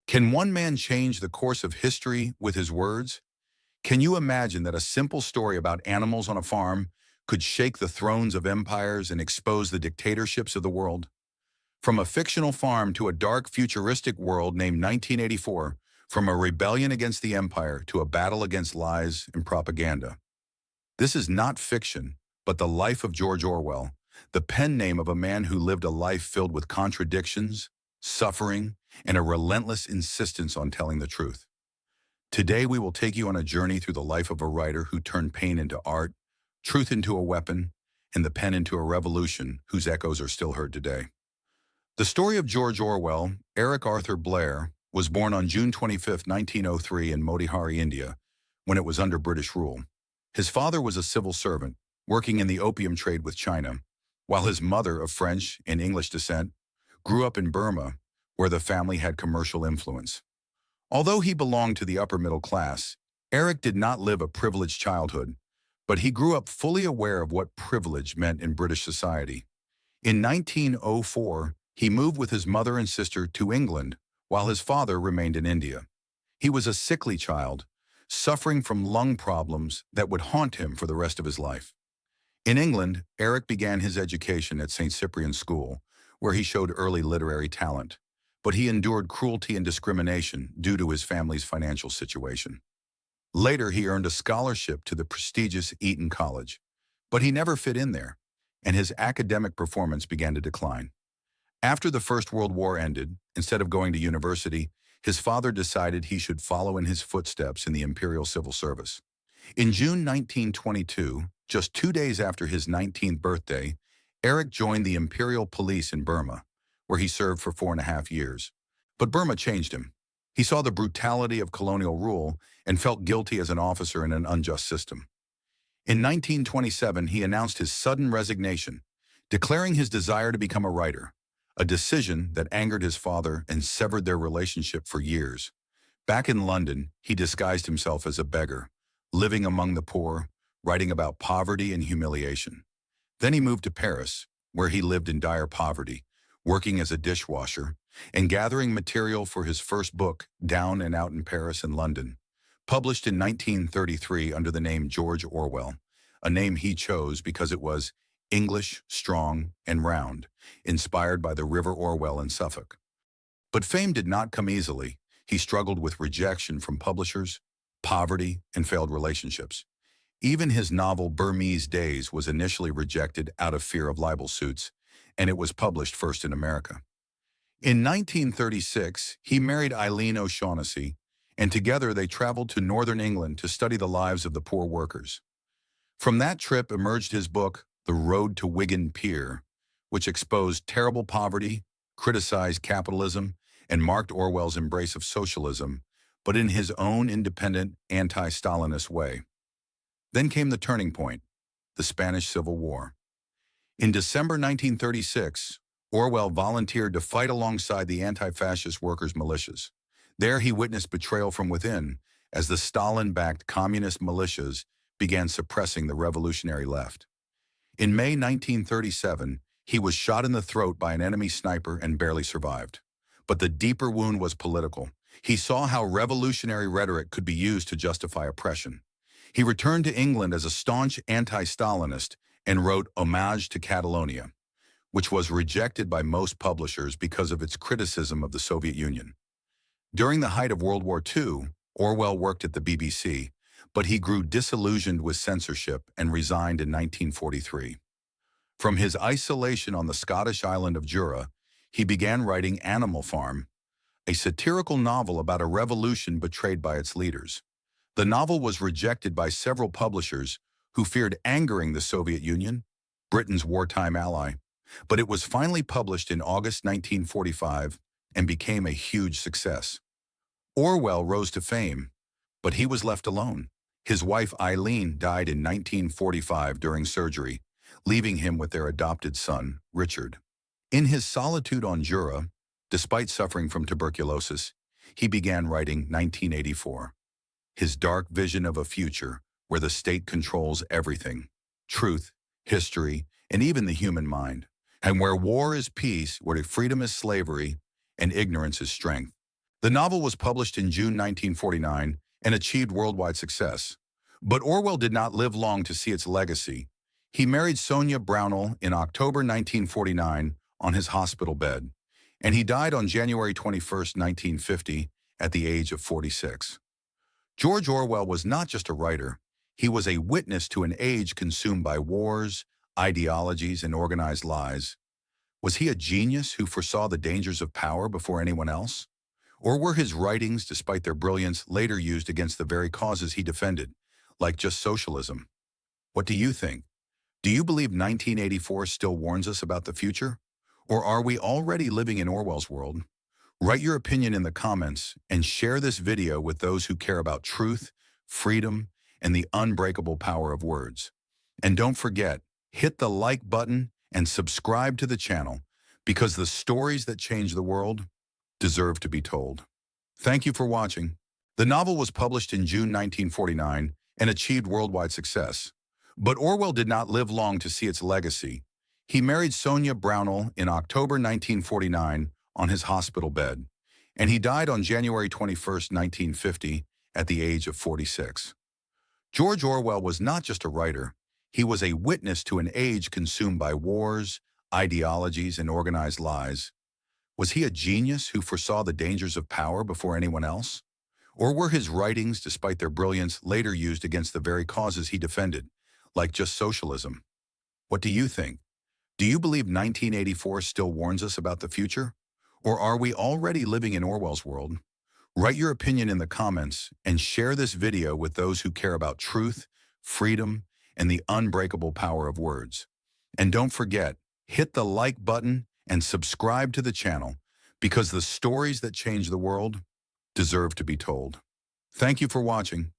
Can one man change the course of history with his words? Can you imagine that a simple story about animals on a farm could shake the thrones of empires and expose the dictatorships of the world? From a fictional farm to a dark futuristic world named 1984, from a rebellion against the empire to a battle against lies and propaganda. This is not fiction, but the life of George Orwell, the pen name of a man who lived a life filled with contradictions, suffering, and a relentless insistence on telling the truth. Today, we will take you on a journey through the life of a writer who turned pain into art, truth into a weapon, and the pen into a revolution whose echoes are still heard today. The story of George Orwell, Eric Arthur Blair, was born on June 25, 1903 in Motihari, India, when it was under British rule. His father was a civil servant, working in the opium trade with China, while his mother, of French and English descent, grew up in Burma, where the family had commercial influence. Although he belonged to the upper middle class, Eric did not live a privileged childhood, but he grew up fully aware of what privilege meant in British society. In 1904, he moved with his mother and sister to England, while his father remained in India. He was a sickly child, suffering from lung problems that would haunt him for the rest of his life. In England, Eric began his education at St. Cyprian's School, where he showed early literary talent, but he endured cruelty and discrimination due to his family's financial situation. Later, he earned a scholarship to the prestigious Eton College, but he never fit in there, and his academic performance began to decline. After the First World War ended, instead of going to university, his father decided he should follow in his footsteps in the Imperial Civil Service. In June 1922, just 2 days after his 19th birthday, Eric joined the Imperial Police in Burma, where he served for 4.5 years. But Burma changed him. He saw the brutality of colonial rule and felt guilty as an officer in an unjust system. In 1927, he announced his sudden resignation, declaring his desire to become a writer, a decision that angered his father and severed their relationship for years. Back in London, he disguised himself as a beggar, living among the poor, writing about poverty and humiliation. Then he moved to Paris, where he lived in dire poverty, working as a dishwasher, and gathering material for his first book, Down and Out in Paris and London, published in 1933 under the name George Orwell, a name he chose because it was English, strong, and round, inspired by the River Orwell in Suffolk. But fame did not come easily. He struggled with rejection from publishers, poverty, and failed relationships. Even his novel Burmese Days was initially rejected out of fear of libel suits, and it was published first in America. In 1936, he married Eileen O'Shaughnessy, and together they traveled to northern England to study the lives of the poor workers. From that trip emerged his book, The Road to Wigan Pier, which exposed terrible poverty, criticized capitalism, and marked Orwell's embrace of socialism, but in his own independent, anti-Stalinist way. Then came the turning point, the Spanish Civil War. In December 1936, Orwell volunteered to fight alongside the anti-fascist workers' militias. There he witnessed betrayal from within, as the Stalin-backed communist militias began suppressing the revolutionary left. In May 1937, he was shot in the throat by an enemy sniper and barely survived. But the deeper wound was political. He saw how revolutionary rhetoric could be used to justify oppression. He returned to England as a staunch anti-Stalinist and wrote Homage to Catalonia, which was rejected by most publishers because of its criticism of the Soviet Union. During the height of World War II, Orwell worked at the BBC, but he grew disillusioned with censorship and resigned in 1943. From his isolation on the Scottish island of Jura, he began writing Animal Farm, a satirical novel about a revolution betrayed by its leaders. The novel was rejected by several publishers who feared angering the Soviet Union, Britain's wartime ally, but it was finally published in August 1945 and became a huge success. Orwell rose to fame, but he was left alone. His wife Eileen died in 1945 during surgery, leaving him with their adopted son, Richard. In his solitude on Jura, despite suffering from tuberculosis, he began writing 1984. His dark vision of a future where the state controls everything, truth, history, and even the human mind, and where war is peace, where freedom is slavery, and ignorance is strength. The novel was published in June 1949 and achieved worldwide success. But Orwell did not live long to see its legacy. He married Sonia Brownell in October 1949 on his hospital bed, and he died on January 21, 1950, at the age of 46. George Orwell was not just a writer, he was a witness to an age consumed by wars, ideologies, and organized lies. Was he a genius who foresaw the dangers of power before anyone else? Or were his writings, despite their brilliance, later used against the very causes he defended, like just socialism? What do you think? Do you believe 1984 still warns us about the future? Or are we already living in Orwell's world? Write your opinion in the comments and share this video with those who care about truth, freedom, and the unbreakable power of words. And don't forget, hit the like button and subscribe to the channel because the stories that change the world deserve to be told. Thank you for watching. The novel was published in June 1949 and achieved worldwide success. But Orwell did not live long to see its legacy. He married Sonia Brownell in October 1949 on his hospital bed, and he died on January 21, 1950, at the age of 46. George Orwell was not just a writer, he was a witness to an age consumed by wars, ideologies, and organized lies. Was he a genius who foresaw the dangers of power before anyone else? Or were his writings, despite their brilliance, later used against the very causes he defended, like just socialism? What do you think? Do you believe 1984 still warns us about the future? Or are we already living in Orwell's world? Write your opinion in the comments and share this video with those who care about truth, freedom, and the unbreakable power of words. And don't forget, hit the like button and subscribe to the channel because the stories that change the world deserve to be told. Thank you for watching.